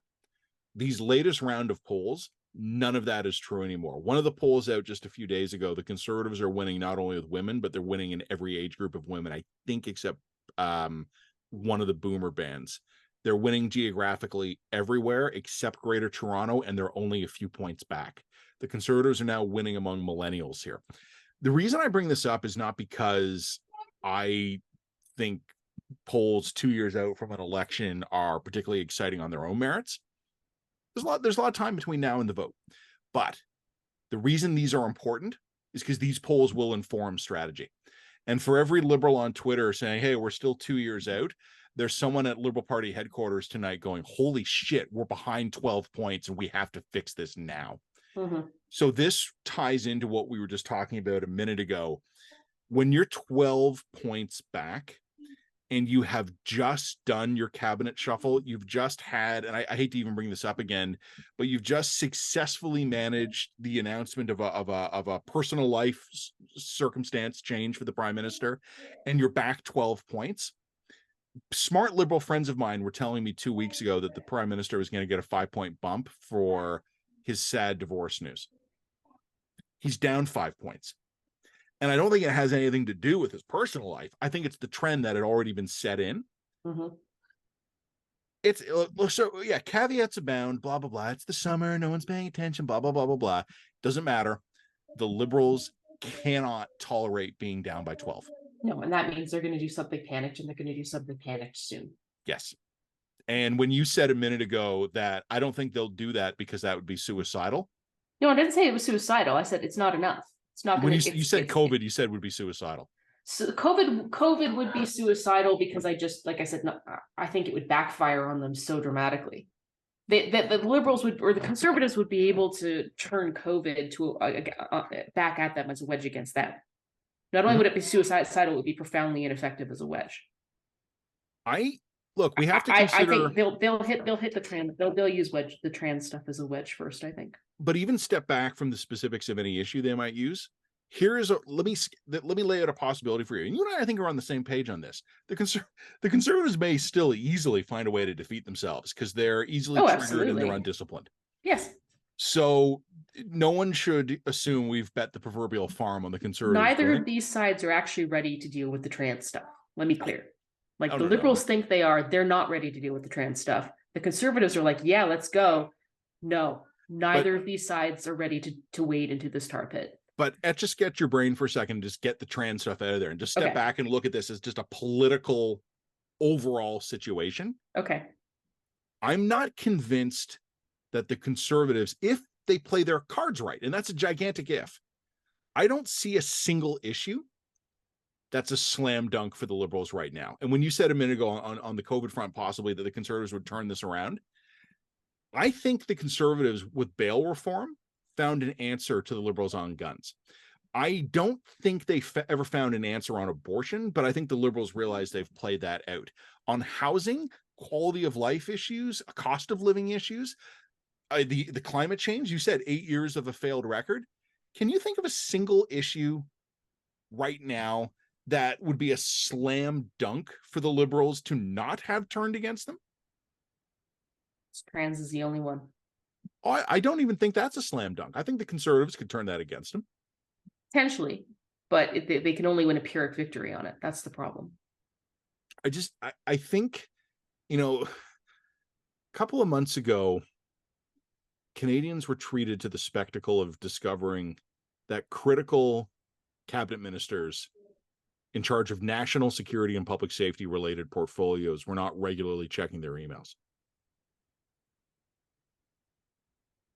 These latest round of polls, none of that is true anymore. One of the polls out just a few days ago, the Conservatives are winning not only with women, but they're winning in every age group of women, I think, except one of the boomer bands. They're winning geographically everywhere except Greater Toronto, and they're only a few points back. The Conservatives are now winning among millennials here. The reason I bring this up is not because I think polls 2 years out from an election are particularly exciting on their own merits. There's a lot of time between now and the vote. But the reason these are important is because these polls will inform strategy. And for every liberal on Twitter saying, hey, we're still 2 years out, there's someone at Liberal Party headquarters tonight going, holy shit, we're behind 12 points and we have to fix this now. Mm-hmm. So this ties into what we were just talking about a minute ago. When you're 12 points back and you have just done your cabinet shuffle, you've just had, and I hate to even bring this up again, but you've just successfully managed the announcement of a personal life circumstance change for the prime minister, and you're back 12 points. Smart liberal friends of mine were telling me 2 weeks ago that the prime minister was going to get a 5-point bump for his sad divorce news. He's down 5 points. And I don't think it has anything to do with his personal life. I think it's the trend that had already been set in. Mm-hmm. It's so, yeah, caveats abound, blah, blah, blah. It's the summer. No one's paying attention, blah, blah, blah, blah, blah. Doesn't matter. The Liberals cannot tolerate being down by 12. No, and that means they're going to do something panicked, and they're going to do something panicked soon. Yes. And when you said a minute ago that I don't think they'll do that because that would be suicidal. No, I didn't say it was suicidal. I said it's not enough. It's not. When you said COVID, you said would be suicidal. So COVID would be suicidal because like I said, no, I think it would backfire on them so dramatically. The Liberals would, or the Conservatives would be able to turn COVID to back at them as a wedge against them. Not only would it be suicidal, it would be profoundly ineffective as a wedge. Look, we have to consider. I think they'll hit the trans. They'll use the trans stuff as a wedge first, I think. But even step back from the specifics of any issue they might use. Let me lay out a possibility for you. And you and I think, are on the same page on this. The Conservatives may still easily find a way to defeat themselves because they're easily triggered and they're undisciplined. Yes. So no one should assume we've bet the proverbial farm on the Conservatives. Neither of these sides are actually ready to deal with the trans stuff. Let me clear. Like the Liberals think they are. They're not ready to deal with the trans stuff. The Conservatives are like, yeah, let's go. No, neither of these sides are ready to wade into this tar pit. But just get your brain for a second, just get the trans stuff out of there and just step back and look at this as just a political overall situation. Okay. I'm not convinced that the Conservatives, if they play their cards right, and that's a gigantic if, I don't see a single issue that's a slam dunk for the Liberals right now. And when you said a minute ago on the COVID front, possibly that the Conservatives would turn this around, I think the Conservatives with bail reform found an answer to the Liberals on guns. I don't think they ever found an answer on abortion, but I think the Liberals realize they've played that out. On housing, quality of life issues, cost of living issues, the climate change, you said 8 years of a failed record. Can you think of a single issue right now that would be a slam dunk for the Liberals to not have turned against them? Trans is the only one. I don't even think that's a slam dunk. I think the Conservatives could turn that against them. Potentially, but they can only win a Pyrrhic victory on it. That's the problem. I think, a couple of months ago, Canadians were treated to the spectacle of discovering that critical cabinet ministers in charge of national security and public safety related portfolios were not regularly checking their emails.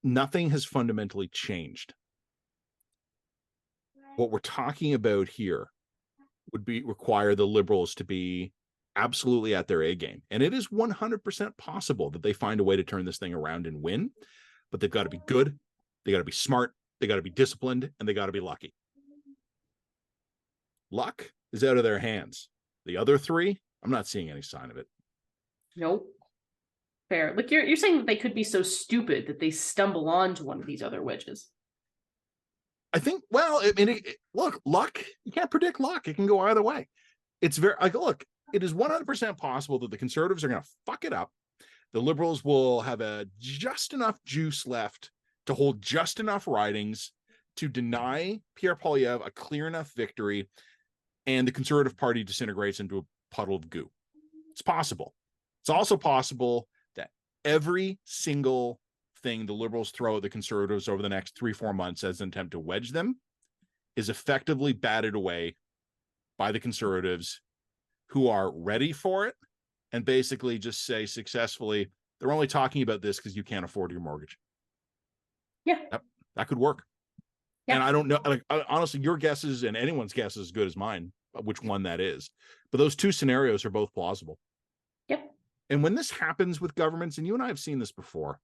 Nothing has fundamentally changed. What we're talking about here would require the Liberals to be absolutely at their A game. And it is 100% possible that they find a way to turn this thing around and win, but they've got to be good. They got to be smart. They got to be disciplined, and they got to be lucky. Luck is out of their hands. The other three, I'm not seeing any sign of it. Nope. Fair. Like you're saying that they could be so stupid that they stumble onto one of these other wedges. I think, well, I mean, look, luck, you can't predict luck. It can go either way. It's look, it is 100% possible that the Conservatives are going to fuck it up. The Liberals will have just enough juice left to hold just enough ridings to deny Pierre Poilievre a clear enough victory, and the Conservative Party disintegrates into a puddle of goo. It's possible. It's also possible that every single thing the Liberals throw at the Conservatives over the next 3-4 months as an attempt to wedge them is effectively batted away by the conservatives, who are ready for it and basically just say successfully, they're only talking about this because you can't afford your mortgage. Yeah. That could work. Yeah. And I don't know, like, honestly, your guess is, and anyone's guess is as good as mine, which one that is. But those two scenarios are both plausible. Yep. And when this happens with governments, and you and I have seen this before,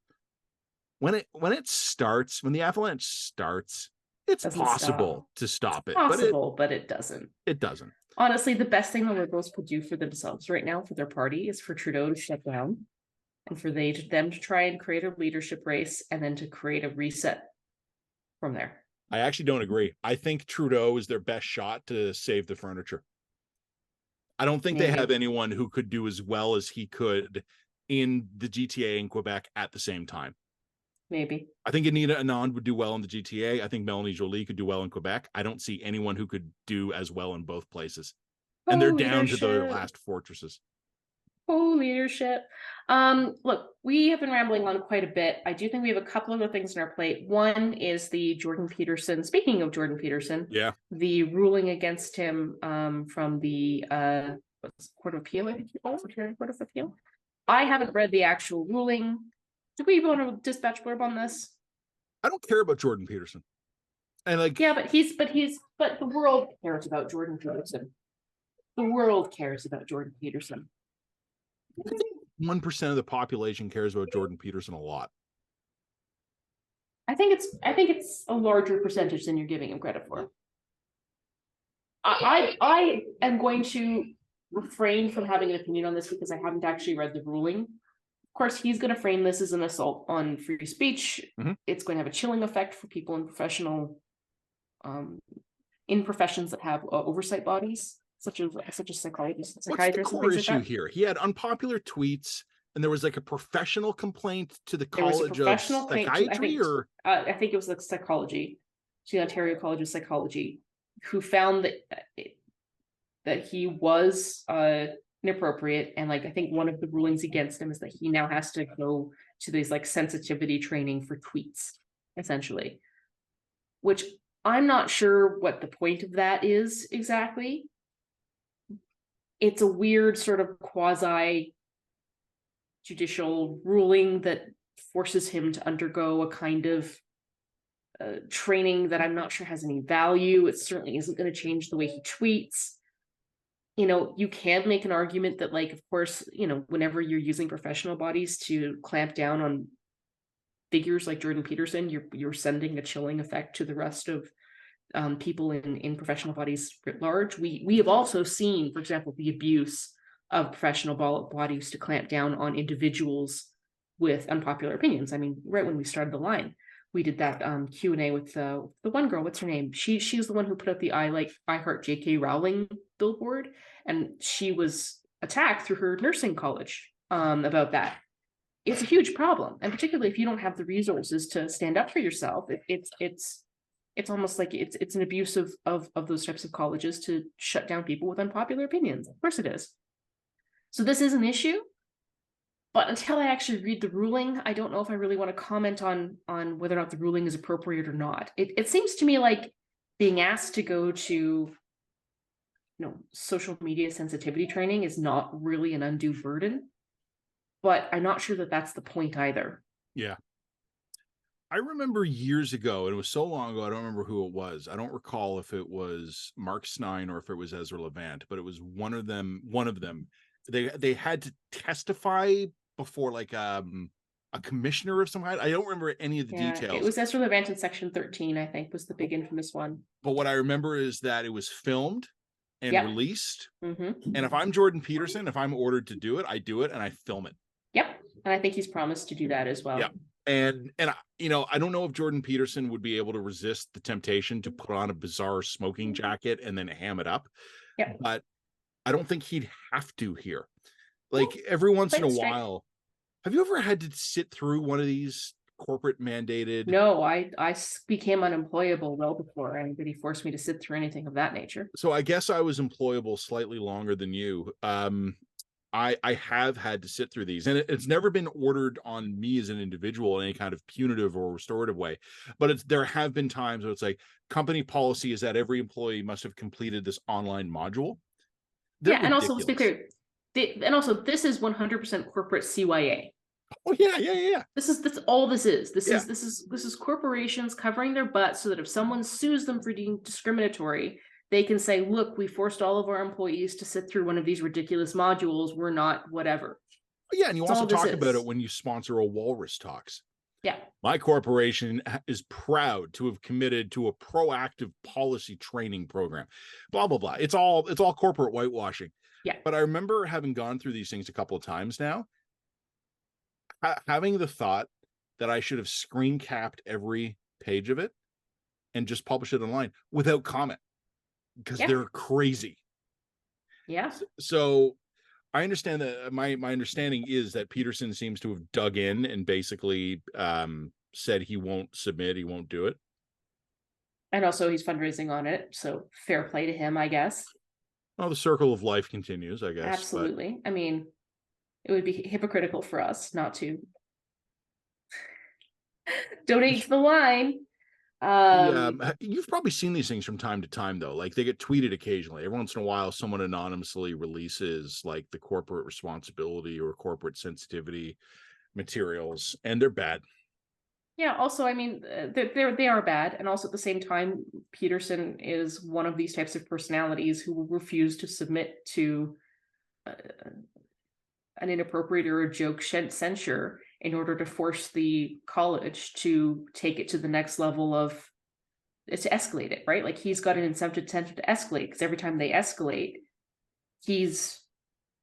when it starts, when the avalanche starts, it's possible to stop it. But it doesn't. It doesn't. Honestly, the best thing the Liberals could do for themselves right now, for their party, is for Trudeau to shut down, and for them to try and create a leadership race, and then to create a reset from there. I actually don't agree. I think Trudeau is their best shot to save the furniture. I don't think they have anyone who could do as well as he could in the GTA and Quebec at the same time. Maybe. I think Anita Anand would do well in the GTA. I think Melanie Jolie could do well in Quebec. I don't see anyone who could do as well in both places. And they're down to the last fortresses. Leadership. Look, we have been rambling on quite a bit. I do think we have a couple other things on our plate. One is the Jordan Peterson. Speaking of Jordan Peterson, the ruling against him from the Court of Appeal, Court of Appeal. I haven't read the actual ruling. Do we want to dispatch blurb on this? I don't care about Jordan Peterson. And like, yeah, but the world cares about Jordan Peterson. The world cares about Jordan Peterson. 1% of the population cares about Jordan Peterson a lot. I think it's a larger percentage than you're giving him credit for. I am going to refrain from having an opinion on this because I haven't actually read the ruling. Of course, he's going to frame this as an assault on free speech. Mm-hmm. It's going to have a chilling effect for people in professions that have oversight bodies, such as psychologists, psychiatrists. What's the core issue here? He had unpopular tweets, and there was like a professional complaint to the College of Psychiatry, I think it was like psychology, to the Ontario College of Psychology, who found that he was inappropriate, and like I think one of the rulings against him is that he now has to go to these like sensitivity training for tweets, essentially, which I'm not sure what the point of that is exactly. It's a weird sort of quasi judicial ruling that forces him to undergo a kind of training that I'm not sure has any value. It certainly isn't going to change the way he tweets. You know, you can make an argument that, like, of course, you know, whenever you're using professional bodies to clamp down on figures like Jordan Peterson, you're sending a chilling effect to the rest of people in professional bodies writ large. We have also seen, for example, the abuse of professional bodies to clamp down on individuals with unpopular opinions. I mean, right when we started the line, we did that Q&A with the one girl. What's her name? She's the one who put up the I Heart J.K. Rowling billboard, and she was attacked through her nursing college about that. It's a huge problem, and particularly if you don't have the resources to stand up for yourself, it's almost like it's an abuse of those types of colleges to shut down people with unpopular opinions. Of course it is. So this is an issue, but until I actually read the ruling, I don't know if I really want to comment on whether or not the ruling is appropriate or not. It seems to me like being asked to go to, social media sensitivity training is not really an undue burden, but I'm not sure that that's the point either. Yeah. I remember years ago, and it was so long ago, I don't remember who it was. I don't recall if it was Mark Stein or if it was Ezra Levant, but it was one of them. They had to testify before like a commissioner of some kind. I don't remember any of the details. It was Ezra Levant in Section 13, I think, was the big infamous one. But what I remember is that it was filmed and released. Mm-hmm. And if I'm Jordan Peterson, if I'm ordered to do it, I do it and I film it. Yep. And I think he's promised to do that as well. Yeah. And I don't know if Jordan Peterson would be able to resist the temptation to put on a bizarre smoking jacket and then ham it up. Yeah. But I don't think he'd have to here. Like every once in a while. Have you ever had to sit through one of these corporate mandated? No, I became unemployable well before anybody forced me to sit through anything of that nature. So I guess I was employable slightly longer than you. I I have had to sit through these, and it's never been ordered on me as an individual in any kind of punitive or restorative way. But there have been times where it's like company policy is that every employee must have completed this online module. They're Yeah, and also let's be ridiculous. clear, and also this is 100% corporate CYA. Oh yeah. This all this is. Yeah. This is corporations covering their butts so that if someone sues them for being discriminatory, they can say, look, we forced all of our employees to sit through one of these ridiculous modules. We're not whatever. Yeah, and you That's also all this talk about is. it when you sponsor a Walrus Talks. Yeah. My corporation is proud to have committed to a proactive policy training program. Blah blah blah. It's all corporate whitewashing. Yeah. But I remember having gone through these things a couple of times now, having the thought that I should have screen capped every page of it and just publish it online without comment, because Yeah. they're crazy. Yeah. So I understand that my understanding is that Peterson seems to have dug in and basically said he won't submit, he won't do it. And also he's fundraising on it, so fair play to him, I guess. Well, the circle of life continues, I guess. Absolutely. But I mean, it would be hypocritical for us not to donate to the line. You've probably seen these things from time to time, though. Like they get tweeted occasionally. Every once in a while, someone anonymously releases like the corporate responsibility or corporate sensitivity materials, and they're bad. Yeah. Also, I mean, they are bad, and also at the same time, Peterson is one of these types of personalities who will refuse to submit to an inappropriate or a joke censure in order to force the college to take it to the next level of to escalate it, right? Like he's got an incentive to escalate, because every time they escalate, he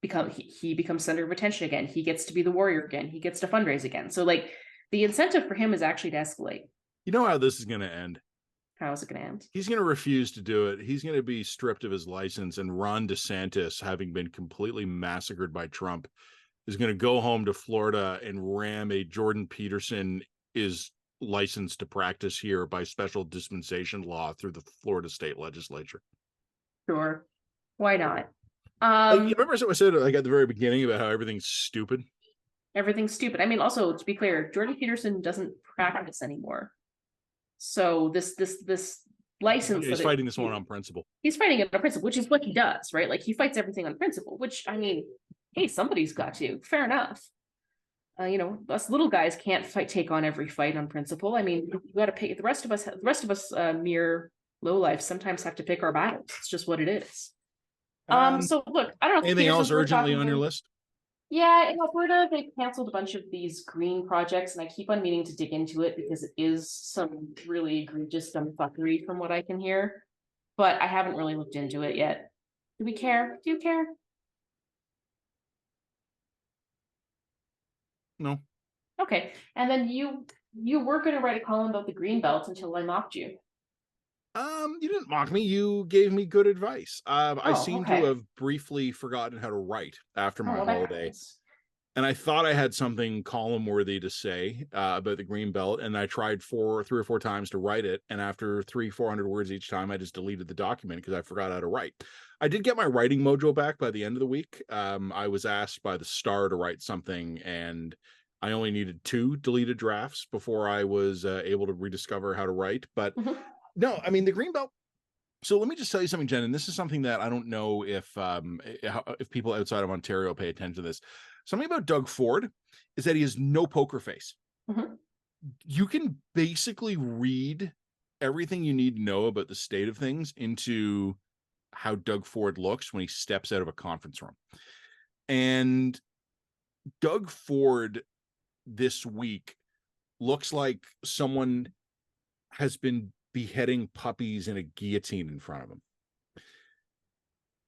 becomes center of attention again. He gets to be the warrior again. He gets to fundraise again. So like the incentive for him is actually to escalate. You know how this is going to end? How is it going to end? He's going to refuse to do it. He's going to be stripped of his license, and Ron DeSantis, having been completely massacred by Trump, is going to go home to Florida and ram a Jordan Peterson is licensed to practice here by special dispensation law through the Florida state legislature. Sure. Why not? You remember what I said like at the very beginning about how everything's stupid? Everything's stupid. I mean, also to be clear, Jordan Peterson doesn't practice anymore. So this license, he's fighting this one on principle. He's fighting it on principle, which is what he does, right? Like he fights everything on principle, which I mean, hey, somebody's got to. Fair enough. Us little guys can't take on every fight on principle. I mean, you got to pick. The rest of us, mere lowlifes, sometimes have to pick our battles. It's just what it is. So look, I don't know. Anything else urgently on your list? Yeah, in Alberta, they canceled a bunch of these green projects, and I keep on meaning to dig into it because it is some really egregious fuckery from what I can hear. But I haven't really looked into it yet. Do we care? Do you care? No. Okay. And then you were going to write a column about the green belt until I mocked you. You didn't mock me. You gave me good advice. I seem to have briefly forgotten how to write after my holiday. Happens. And I thought I had something column worthy to say about the green belt. And I tried 3 or 4 times to write it. And after 300-400 words each time, I just deleted the document because I forgot how to write. I did get my writing mojo back by the end of the week. I was asked by the Star to write something, and I only needed 2 deleted drafts before I was able to rediscover how to write. But no, I mean, the green belt. So let me just tell you something, Jen, and this is something that I don't know if people outside of Ontario pay attention to this. Something about Doug Ford is that he has no poker face. Mm-hmm. You can basically read everything you need to know about the state of things into how Doug Ford looks when he steps out of a conference room. And Doug Ford this week looks like someone has been beheading puppies in a guillotine in front of him.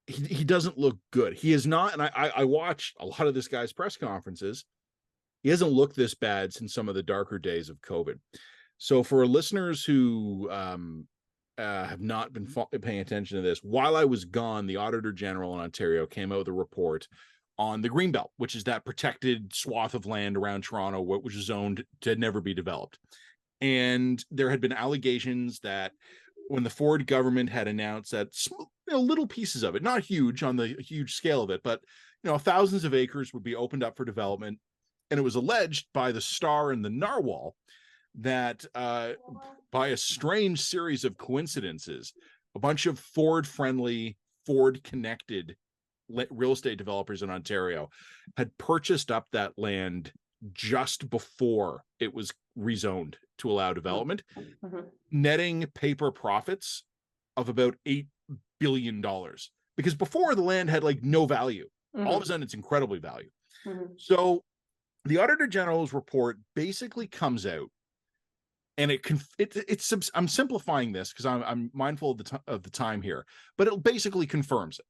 He doesn't look good. He is not, and I watch a lot of this guy's press conferences. He hasn't looked this bad since some of the darker days of COVID. So for listeners who have not been paying attention to this, while I was gone, the Auditor General in Ontario came out with a report on the Greenbelt, which is that protected swath of land around Toronto, which is zoned to never be developed. And there had been allegations that when the Ford government had announced that little pieces of it, not huge on the huge scale of it, but thousands of acres would be opened up for development. And it was alleged by the Star and the Narwhal that by a strange series of coincidences, a bunch of Ford-friendly, Ford-connected real estate developers in Ontario had purchased up that land just before it was rezoned to allow development, netting paper profits of about $8 billion. Because before, the land had like no value. All of a sudden, it's incredibly valuable. So the Auditor General's report basically comes out, and it's I'm simplifying this because I'm mindful of the time here, but it basically confirms it.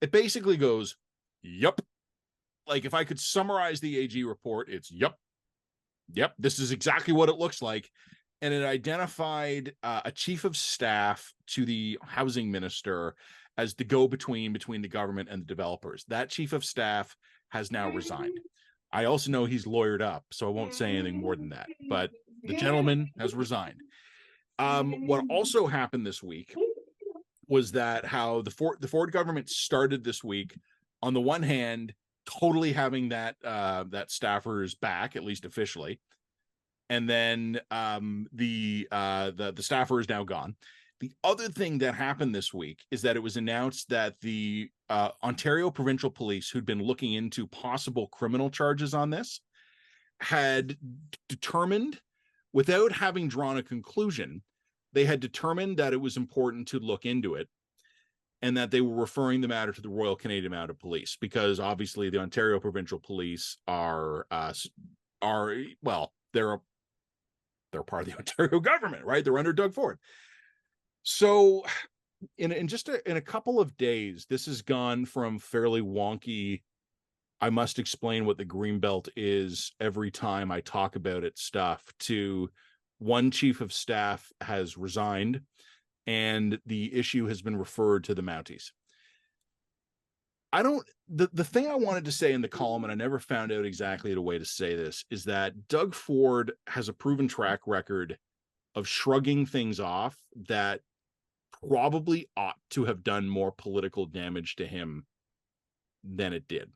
It basically goes, "Yup." Like, if I could summarize the AG report, it's "Yup, this is exactly what it looks like." And it identified a chief of staff to the housing minister as the go-between between the government and the developers. That chief of staff has now resigned. I also know he's lawyered up, so I won't say anything more than that. But the gentleman has resigned. What also happened this week was that how the Ford government started this week, on the one hand, totally having that staffers back, at least officially, and then the staffer is now gone. The other thing that happened this week is that it was announced that the Ontario Provincial Police, who'd been looking into possible criminal charges on this, had determined, without having drawn a conclusion, they had determined that it was important to look into it, and that they were referring the matter to the Royal Canadian Mounted Police, because obviously the Ontario Provincial Police are well, they're part of the Ontario government, right? They're under Doug Ford. So in a couple of days, this has gone from fairly wonky, I must explain what the Greenbelt is every time I talk about it, stuff, to one chief of staff has resigned and the issue has been referred to the Mounties. The thing I wanted to say in the column, and I never found out exactly the way to say this, is that Doug Ford has a proven track record of shrugging things off that probably ought to have done more political damage to him than it did.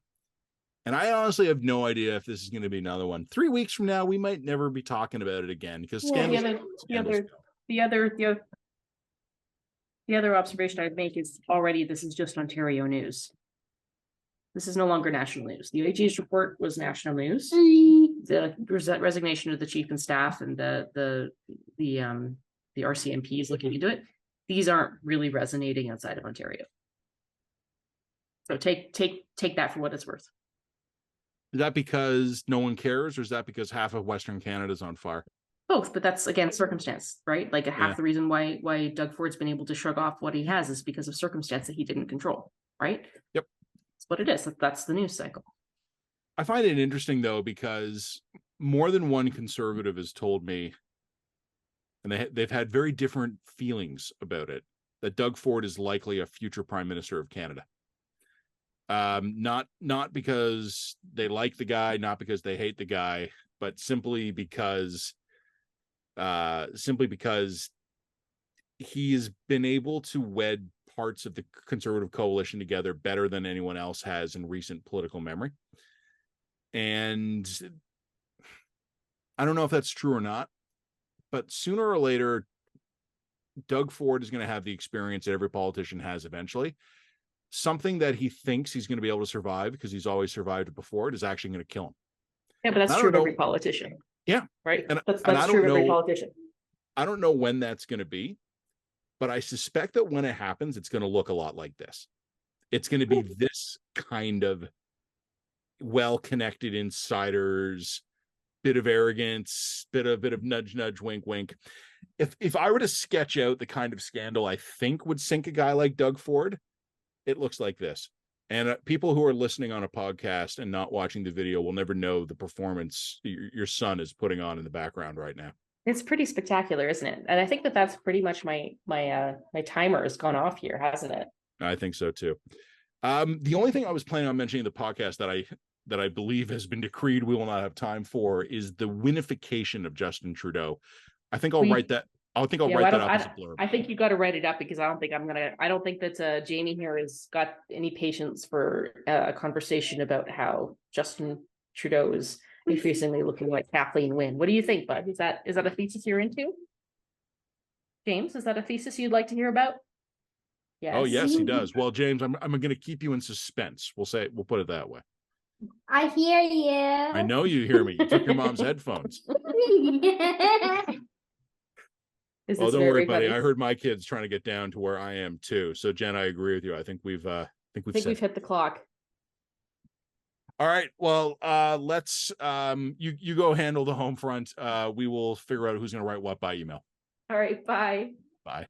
And I honestly have no idea if this is going to be another one. 3 weeks from now, we might never be talking about it again, because the other observation I'd make is already this is just Ontario news. This is no longer national news. The AG's report was national news. The resignation of the chief and staff and the RCMP is looking into it. These aren't really resonating outside of Ontario. So take that for what it's worth. Is that because no one cares, or is that because half of Western Canada is on fire? Both, but that's, again, circumstance, right? Like half the reason why Doug Ford's been able to shrug off what he has is because of circumstance that he didn't control, right? Yep. That's what it is. That's the news cycle. I find it interesting, though, because more than one conservative has told me, and they've had very different feelings about it, that Doug Ford is likely a future Prime Minister of Canada. Not because they like the guy, not because they hate the guy, but simply because he's been able to wed parts of the Conservative coalition together better than anyone else has in recent political memory. And I don't know if that's true or not, but sooner or later, Doug Ford is going to have the experience that every politician has eventually. Something that he thinks he's going to be able to survive because he's always survived it before, it is actually going to kill him. Yeah, but that's true of every politician. Yeah. Right? That's true of every politician. I don't know when that's going to be, but I suspect that when it happens, it's going to look a lot like this. It's going to be this kind of well-connected insiders, bit of arrogance, bit of nudge, nudge, wink, wink. If I were to sketch out the kind of scandal I think would sink a guy like Doug Ford, it looks like this. And people who are listening on a podcast and not watching the video will never know the performance your son is putting on in the background right now. It's pretty spectacular, isn't it? And I think that's pretty much my timer has gone off here, hasn't it? I think so too. The only thing I was planning on mentioning in the podcast that I believe has been decreed we will not have time for is the winification of Justin Trudeau. I think I'll I think I'll Yeah, write well, that up as a blurb. I think you got to write it up because I don't think that Jamie here has got any patience for a conversation about how Justin Trudeau is increasingly looking like Kathleen Wynne. What do you think, Bud? Is that a thesis you're into? James, is that a thesis you'd like to hear about? Oh, Yes. yes, he does. Well, James, I'm going to keep you in suspense. We'll put it that way. I hear I you. know you hear me. You took your mom's headphones. Is Well, this don't worry, very buddy. funny? I heard my kids trying to get down to where I am too. So, Jen, I agree with you. I think we've I think said we've hit the clock. All right. Well, let's you go handle the home front. We will figure out who's going to write what by email. All right, bye. Bye.